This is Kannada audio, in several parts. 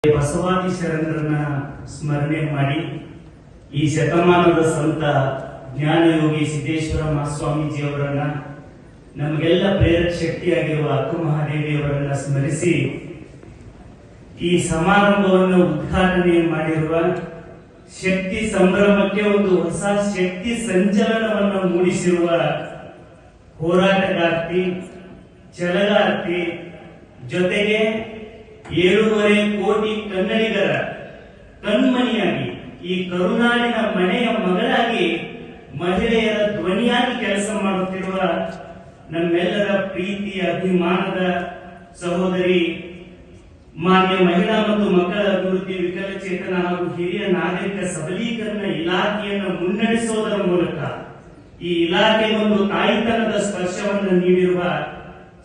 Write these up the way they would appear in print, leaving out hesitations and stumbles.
ಬಸವಾದಿ ಶರಣರನ್ನ ಸ್ಮರಣೆ ಮಾಡಿ ಈ ಶತಮಾನದ ಸಂತ ಜ್ಞಾನಯೋಗಿ ಸಿದ್ದೇಶ್ವರ ಮಹಾಸ್ವಾಮೀಜಿಯವರನ್ನ ನಮಗೆಲ್ಲ ಪ್ರೇರಕ ಶಕ್ತಿಯಾಗಿರುವ ಅಕ್ಕ ಮಹಾದೇವಿಯವರನ್ನ ಸ್ಮರಿಸಿ ಈ ಸಮಾರಂಭವನ್ನು ಉದ್ಘಾಟನೆ ಮಾಡಿರುವ ಶಕ್ತಿ ಸಂಭ್ರಮಕ್ಕೆ ಒಂದು ಹೊಸ ಶಕ್ತಿ ಸಂಚಲನವನ್ನು ಮೂಡಿಸಿರುವ ಹೋರಾಟಗಾರ್ತಿ, ಛಲಗಾರ್ತಿ, ಜೊತೆಗೆ 7.5 ಕೋಟಿ ಕನ್ನಡಿಗರ ಕಣ್ಮಣಿಯಾಗಿ ಈ ಕರುನಾಡಿನ ಮನೆಯ ಮಗಳಾಗಿ ಮಹಿಳೆಯರ ಧ್ವನಿಯಾಗಿ ಕೆಲಸ ಮಾಡುತ್ತಿರುವ ನಮ್ಮೆಲ್ಲರ ಪ್ರೀತಿ ಅಭಿಮಾನದ ಸಹೋದರಿ ಮಾನ್ಯ ಮಹಿಳಾ ಮತ್ತು ಮಕ್ಕಳ ಅಭಿವೃದ್ಧಿ, ವಿಕಲಚೇತನ ಹಾಗೂ ಹಿರಿಯ ನಾಗರಿಕ ಸಬಲೀಕರಣ ಇಲಾಖೆಯನ್ನು ಮುನ್ನಡೆಸುವುದರ ಮೂಲಕ ಈ ಇಲಾಖೆಗೆ ಒಂದು ತಾಯಿತನದ ಸ್ಪರ್ಶವನ್ನು ನೀಡಿರುವ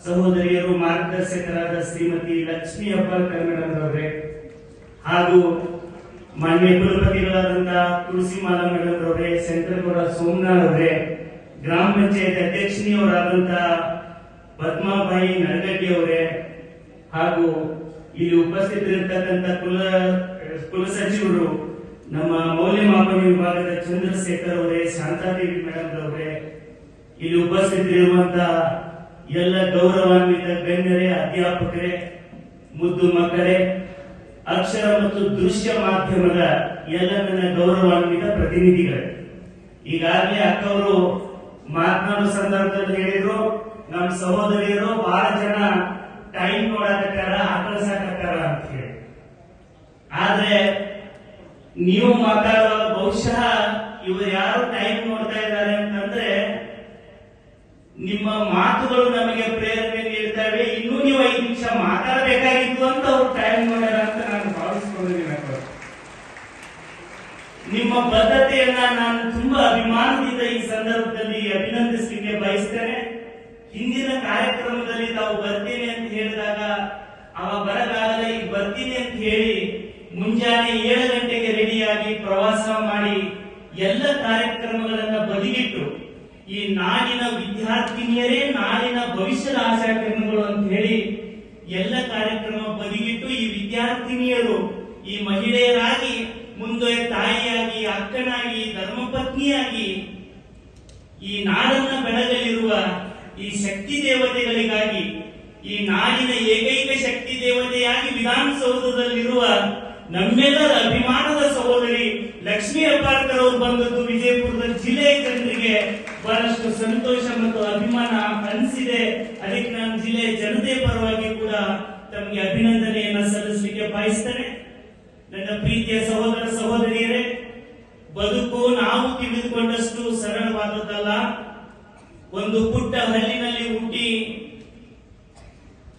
ಸಹೋದರಿಯರು, ಮಾರ್ಗದರ್ಶಕರಾದ ಶ್ರೀಮತಿ ಲಕ್ಷ್ಮೀ ಹೆಬ್ಬಾಳ್ಕರ್ ಮೇಡಮ್ ಅವರೇ ಹಾಗೂ ಮಾನ್ಯ ಕುಲಪತಿಗಳಾದಂತಹ ತುಳಸಿಮಾಲಾ ಮೇಡಮ್ ಅವರೇ, ಶಂಕರಗೌಡ ಸೋಮನಾಥ್ ಅವರೇ, ಗ್ರಾಮ ಪಂಚಾಯತ್ ಅಧ್ಯಕ್ಷನಿಯವರಾದಂತಹ ಪದ್ಮಾಬಾಯಿ ನಡಗಡ್ಡಿ ಅವರೇ ಹಾಗೂ ಇಲ್ಲಿ ಉಪಸ್ಥಿತರಿರ್ತಕ್ಕಂಥ ಕುಲಸಚಿವರು, ನಮ್ಮ ಮೌಲ್ಯಮಾಪನ ವಿಭಾಗದ ಚಂದ್ರಶೇಖರ್ ಅವರೇ, ಶಾಂತಾದೇವಿ ಮೇಡಮ್ ಅವರೇ, ಇಲ್ಲಿ ಉಪಸ್ಥಿತರಿರುವಂತಹ ಎಲ್ಲ ಗೌರವಾನ್ವಿತ ಗಣ್ಯರೇ, ಅಧ್ಯಾಪಕರೇ, ಮುದ್ದು ಮಕ್ಕಳೇ, ಅಕ್ಷರ ಮತ್ತು ದೃಶ್ಯ ಮಾಧ್ಯಮದ ಎಲ್ಲ ನನ್ನ ಗೌರವಾನ್ವಿತ ಪ್ರತಿನಿಧಿಗಳೇ. ಈಗಾಗಲೇ ಅಕ್ಕವರು ಮಾತನಾಡುವ ಸಂದರ್ಭದಲ್ಲಿ ಹೇಳಿದ್ರು, ನಮ್ಮ ಸಹೋದರಿಯರು ಬಹಳ ಜನ ಟೈಮ್ ನೋಡಕತ್ತಾರ, ಆಕಳ ಸಾಕತ್ತಾರ ಅಂತ ಹೇಳಿ. ಆದ್ರೆ ನೀವು ಮಾತಾಡುವಾಗ ಬಹುಶಃ ಇವರು ಯಾರು ಟೈಮ್ ನೋಡ್ತಾ ಇದ್ದಾರೆ ಅಂತಂದ್ರೆ ನಿಮ್ಮ ಮಾತುಗಳು ನಮಗೆ ಪ್ರೇರಣೆ ನೀಡ್ತವೆ, ಇನ್ನೂ ನೀವು 5 ನಿಮಿಷ ಮಾತಾಡಬೇಕಾಗಿತ್ತು ಅಂತ ಅವ್ರು ಟೈಮ್ ನೋಡ್ಯಾರ ಅಂತ ನಾನು ಭಾವಿಸ್ಕೊಂಡಿದ್ದೀನಿ. ನಿಮ್ಮ ಬದ್ಧತೆಯನ್ನ ನಾನು ತುಂಬಾ ಅಭಿಮಾನದಿಂದ ಈ ಸಂದರ್ಭದಲ್ಲಿ ಅಭಿನಂದಿಸಲಿಕ್ಕೆ ಬಯಸ್ತೇನೆ. ಹಿಂದಿನ ಕಾರ್ಯಕ್ರಮದಲ್ಲಿ ತಾವು ಬರ್ತೀನಿ ಅಂತ ಹೇಳಿದಾಗ ಅವ ಬರಗಾಗಲೇ ಈಗ ಬರ್ತೀನಿ ಅಂತ ಹೇಳಿ ಮುಂಜಾನೆ 7 ಗಂಟೆಗೆ ರೆಡಿಯಾಗಿ ಪ್ರವಾಸ ಮಾಡಿ ಎಲ್ಲ ಕಾರ್ಯಕ್ರಮಗಳನ್ನ ಬದಿಗಿಟ್ಟು ಈ ನಾಡಿನ ವಿದ್ಯಾರ್ಥಿನಿಯರೇ ನಾಡಿನ ಭವಿಷ್ಯದ ಆಶಾಕಿರಣಗಳು ಅಂತ ಹೇಳಿ ಎಲ್ಲ ಕಾರ್ಯಕ್ರಮ ಬದಿಗಿಟ್ಟು ಈ ವಿದ್ಯಾರ್ಥಿನಿಯರು ಈ ಮಹಿಳೆಯರಾಗಿ ಮುಂದೆ ತಾಯಿಯಾಗಿ, ಅಕ್ಕನಾಗಿ, ಧರ್ಮಪತ್ನಿಯಾಗಿ ಈ ನಾಡನ್ನ ಬೆಳಗಲಿರುವ ಈ ಶಕ್ತಿ ದೇವತೆಗಳಿಗಾಗಿ, ಈ ನಾಡಿನ ಏಕೈಕ ಶಕ್ತಿ ದೇವತೆಯಾಗಿ ವಿಧಾನಸೌಧದಲ್ಲಿರುವ ನಮ್ಮೆಲ್ಲರ ಅಭಿಮಾನದ ಸಹೋದರಿ ಲಕ್ಷ್ಮೀ ಹೆಬ್ಬಾಳ್ಕರ್ ಅವರು ಬಂದದ್ದು ವಿಜಯಪುರದ ಜಿಲ್ಲೆಯ ಜನರಿಗೆ ಬಹಳಷ್ಟು ಸಂತೋಷ ಮತ್ತು ಅಭಿಮಾನ ಅನಿಸಿದೆ. ಅದಕ್ಕೆ ನಾನು ಜಿಲ್ಲೆಯ ಜನತೆ ಪರವಾಗಿ ಕೂಡ ತಮಗೆ ಅಭಿನಂದನೆಯನ್ನ ಸಲ್ಲಿಸಲಿಕ್ಕೆ ಬಯಸ್ತೇನೆ. ನನ್ನ ಪ್ರೀತಿಯ ಸಹೋದರ ಸಹೋದರಿಯರೇ, ಬದುಕು ನಾವು ತಿಳಿದುಕೊಂಡಷ್ಟು ಸರಳವಾದದ್ದಲ್ಲ. ಒಂದು ಪುಟ್ಟ ಹಳ್ಳಿನಲ್ಲಿ ಹುಟ್ಟಿ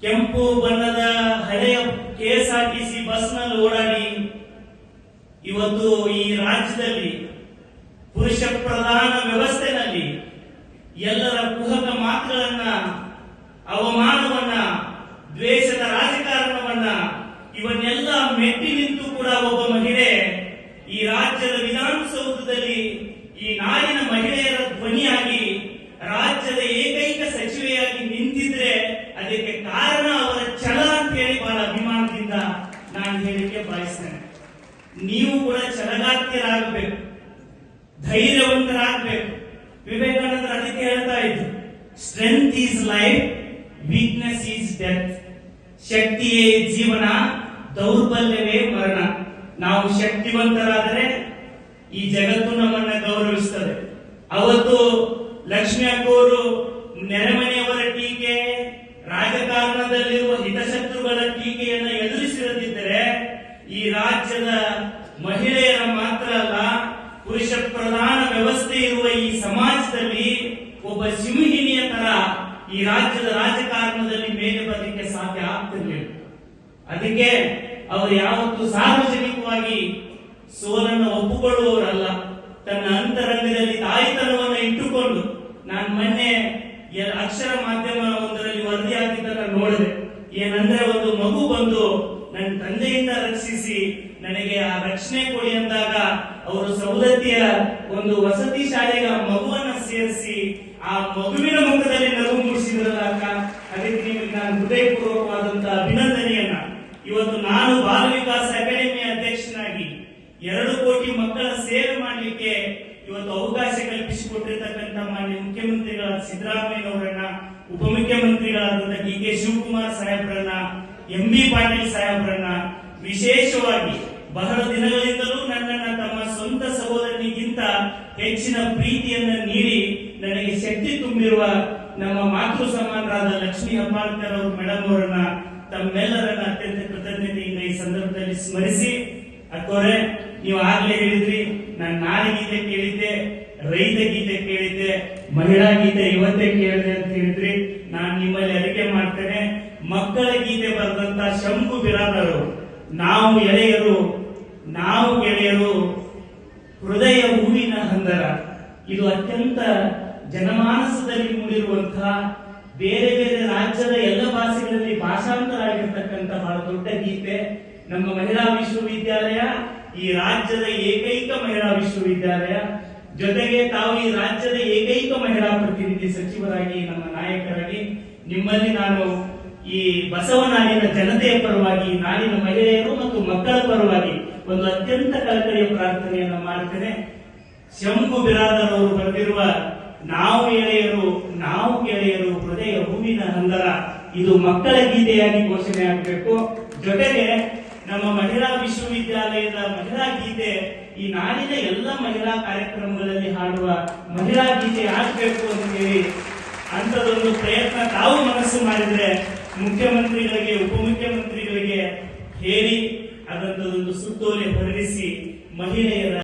ಕೆಂಪು ಬಣ್ಣದ ಹಳೆಯ KSRTC ಬಸ್ನಲ್ಲಿ ಓಡಾಡಿ ಇವತ್ತು ಈ ರಾಜ್ಯದಲ್ಲಿ ಪುರುಷ ಪ್ರಧಾನ ವ್ಯವಸ್ಥೆಯಲ್ಲಿ ಎಲ್ಲರ ಕುಹಕ ಮಾತುಗಳನ್ನ, ಅವಮಾನವನ್ನ, ದ್ವೇಷದ ರಾಜಕಾರಣವನ್ನ ಇವನ್ನೆಲ್ಲ ಮೆಟ್ಟಿ ನಿಂತು ಕೂಡ ಒಬ್ಬ ಮಹಿಳೆ ಈ ರಾಜ್ಯದ ವಿಧಾನಸೌಧದಲ್ಲಿ ಈ ನಾಡಿನ ಮಹಿಳೆಯರ ಧ್ವನಿಯಾಗಿ ರಾಜ್ಯದ ಏಕೈಕ ಸಚಿವೆಯಾಗಿ ನಿಂತಿದ್ರೆ ಅದಕ್ಕೆ ಕಾರಣ ಅವರ ಛಲ ಅಂತ ಹೇಳಿ ಬಹಳ ಅಭಿಮಾನದಿಂದ ನಾನು ಹೇಳಿಕೆ ಬಯಸ್ತೇನೆ. ನೀವು ಕೂಡ ಛಲಗಾರ್ತಿಯರಾಗಬೇಕು, ಧೈರ್ಯವಂತರಾಗಬೇಕು. ವಿವೇಕಾನಂದರು ಅದಕ್ಕೆ ಹೇಳ್ತಾ ಇದ್ರು, strength is life, weakness is death. ಶಕ್ತಿಯೇ ಜೀವನ, ದೌರ್ಬಲ್ಯವೇ ಮರಣ. ನಾವು ಶಕ್ತಿವಂತರಾದರೆ ಈ ಜಗತ್ತು ನಮ್ಮನ್ನ ಗೌರವಿಸುತ್ತದೆ. ಅವತ್ತು ಲಕ್ಷ್ಮೀ ಅಕ್ಕವರು ನೆರೆಮನೆಯವರ ಟೀಕೆ, ರಾಜಕಾರಣದಲ್ಲಿರುವ ಹಿತಶತ್ರುಗಳ ಟೀಕೆಯನ್ನು ಎದುರಿಸಿರದಿದ್ದರೆ ಈ ರಾಜ್ಯದ ಮಹಿಳೆಯರ ಮಾತ್ರ ಅಲ್ಲ, ಪುರುಷ ಪ್ರಧಾನ ವ್ಯವಸ್ಥೆ ಇರುವ ಈ ಸಮಾಜದಲ್ಲಿ ಒಬ್ಬ ಸಿಂಹಿಣಿಯ ತರ ಈ ರಾಜ್ಯದ ರಾಜಕಾರಣದಲ್ಲಿ ಮೇಲೆ ಬರಲಿಕ್ಕೆ ಸಾಧ್ಯ ಆಗ್ತಿರ್ಲಿಲ್ಲ. ಅದಕ್ಕೆ ಅವರು ಯಾವತ್ತು ಸಾರ್ವಜನಿಕವಾಗಿ ಸೋಲನ್ನು ಒಪ್ಪಿಕೊಳ್ಳುವವರಲ್ಲ. ತನ್ನ ಅಂತರಂಗದಲ್ಲಿ ತಾಯಿತನವನ್ನು ಇಟ್ಟುಕೊಂಡು, ನಾನು ಮೊನ್ನೆ ಅಕ್ಷರ ಮಾಧ್ಯಮ ಒಂದರಲ್ಲಿ ವರದಿ ಹಾಕಿದ್ದನ್ನು ನೋಡಿದೆ. ಏನಂದ್ರೆ ಒಂದು ಮಗು ಬಂದು ನನ್ನ ತಂದೆಯಿಂದ ರಕ್ಷಿಸಿ ನನಗೆ ಆ ರಕ್ಷಣೆ ಕೊಡಿ ಅಂದಾಗ ಅವರು ಸವದತ್ತಿಯ ಒಂದು ವಸತಿ ಶಾಲೆಗೆ ಆ ಮಗುವನ್ನ ಸೇರಿಸಿ ಆ ಮಗುವಿನ ಮುಖದಲ್ಲಿ ನಗು ಮೂಡಿಸಿದ್ರಲ್ಲ ಅಕ್ಕ, ಅದಕ್ಕೆ ನಿಮಗೆ ನಾನು ಹೃದಯಪೂರ್ವಕವಾದಂತಹ ಅಭಿನಂದನೆಯನ್ನ ಇವತ್ತು ನಾನು ಬಾಲ ವಿಕಾಸ ಕೋಟಿ ಮಕ್ಕಳ ಸೇವೆ ಮಾಡಲಿಕ್ಕೆ ಇವತ್ತು ಅವಕಾಶ ಕಲ್ಪಿಸಿಕೊಟ್ಟಿರ್ತಕ್ಕಂಥ ಮಾನ್ಯ ಮುಖ್ಯಮಂತ್ರಿಗಳಾದ ಸಿದ್ದರಾಮಯ್ಯನವರನ್ನ, ಉಪಮುಖ್ಯಮಂತ್ರಿಗಳಾದ ಡಿ ಕೆ ಶಿವಕುಮಾರ್ ಸಾಹೇಬ್ರನ್ನ, MB ಪಾಟೀಲ್ ಸಾಹೇಬ್ರನ್ನ, ವಿಶೇಷವಾಗಿ ಬಹಳ ದಿನಗಳಿಂದಲೂ ನನ್ನನ್ನ ತಮ್ಮ ಸ್ವಂತ ಸಹೋದರನಿಗಿಂತ ಹೆಚ್ಚಿನ ಪ್ರೀತಿಯನ್ನ ನೀಡಿ ನನಗೆ ಶಕ್ತಿ ತುಂಬಿರುವ ನಮ್ಮ ಮಾತೃ ಸಮಾನರಾದ ಲಕ್ಷ್ಮೀ ಹೆಬ್ಬಾಳ್ಕರ್ ಅವರು ಮೇಡಮ್ ಅವರನ್ನ, ತಮ್ಮೆಲ್ಲರನ್ನ ಅತ್ಯಂತ ಕೃತಜ್ಞತೆಯಿಂದ ಈ ಸಂದರ್ಭದಲ್ಲಿ ಸ್ಮರಿಸಿ, ಅಕ್ಕೋರೆ ನೀವು ಆಗ್ಲೇ ಹೇಳಿದ್ರಿ, ನಾನು ನಾರಿ ಗೀತೆ ಕೇಳಿದ್ದೆ, ರೈತ ಗೀತೆ ಕೇಳಿದ್ದೆ, ಮಹಿಳಾ ಗೀತೆ ಇವತ್ತೇ ಕೇಳಿದೆ ಅಂತ ಹೇಳಿದ್ರಿ. ನಾನು ನಿಮ್ಮಲ್ಲಿ ಅರಿಕೆ ಮಾಡ್ತೇನೆ, ಮಕ್ಕಳ ಗೀತೆ ಬರೆದಂತ ಶಂಕು ಬಿರಾದರು, ನಾವು ಗೆಳೆಯರು ಹೃದಯ ಹೂವಿನ ಹಂದರ, ಇದು ಅತ್ಯಂತ ಜನಮಾನಸದಲ್ಲಿ ಮೂಡಿರುವಂತಹ, ಬೇರೆ ಬೇರೆ ರಾಜ್ಯದ ಎಲ್ಲ ಭಾಷೆಗಳಲ್ಲಿ ಭಾಷಾಂತರ ಆಗಿರ್ತಕ್ಕಂಥ ಬಹಳ ದೊಡ್ಡ ಗೀತೆ. ನಮ್ಮ ಮಹಿಳಾ ವಿಶ್ವವಿದ್ಯಾಲಯ ಈ ರಾಜ್ಯದ ಏಕೈಕ ಮಹಿಳಾ ವಿಶ್ವವಿದ್ಯಾಲಯ, ಜೊತೆಗೆ ತಾವು ಈ ರಾಜ್ಯದ ಏಕೈಕ ಮಹಿಳಾ ಪ್ರತಿನಿಧಿ ಸಚಿವರಾಗಿ, ನಮ್ಮ ನಾಯಕರಾಗಿ ನಿಮ್ಮಲ್ಲಿ ನಾನು ಈ ಬಸವನಾಡಿನ ಜನತೆಯ ಪರವಾಗಿ, ನಾಡಿನ ಮಹಿಳೆಯರು ಮತ್ತು ಮಕ್ಕಳ ಪರವಾಗಿ ಒಂದು ಅತ್ಯಂತ ಕಳಕಳಿಯ ಪ್ರಾರ್ಥನೆಯನ್ನು ಮಾಡ್ತೇನೆ. ಶಂಕು ಬಿರಾದರ್ ಅವರು ಬರೆದಿರುವ ನಾವು ಗೆಳೆಯರು ಹೃದಯ ಹೂವಿನ ಹಂದರ, ಇದು ಮಕ್ಕಳ ಗೀತೆಯಾಗಿ ಘೋಷಣೆ ಆಗಬೇಕು. ಜೊತೆಗೆ ನಮ್ಮ ಮಹಿಳಾ ವಿಶ್ವವಿದ್ಯಾಲಯದ ಮಹಿಳಾ ಗೀತೆ ಈ ನಾಡಿನ ಎಲ್ಲ ಮಹಿಳಾ ಕಾರ್ಯಕ್ರಮಗಳಲ್ಲಿ ಹಾಡುವ ಮಹಿಳಾ ಗೀತೆ ಆಗಬೇಕು ಅಂತ ಹೇಳಿ ಅಂತದೊಂದು ಪ್ರಯತ್ನ ತಾವು ಮನಸ್ಸು ಮಾಡಿದ್ರೆ ಮುಖ್ಯಮಂತ್ರಿಗಳಿಗೆ, ಉಪಮುಖ್ಯಮಂತ್ರಿಗಳಿಗೆ ಹೇಳಿ ಅದೊಂದು ಸುತ್ತೋಲೆ ಹೊರಡಿಸಿ ಮಹಿಳೆಯರ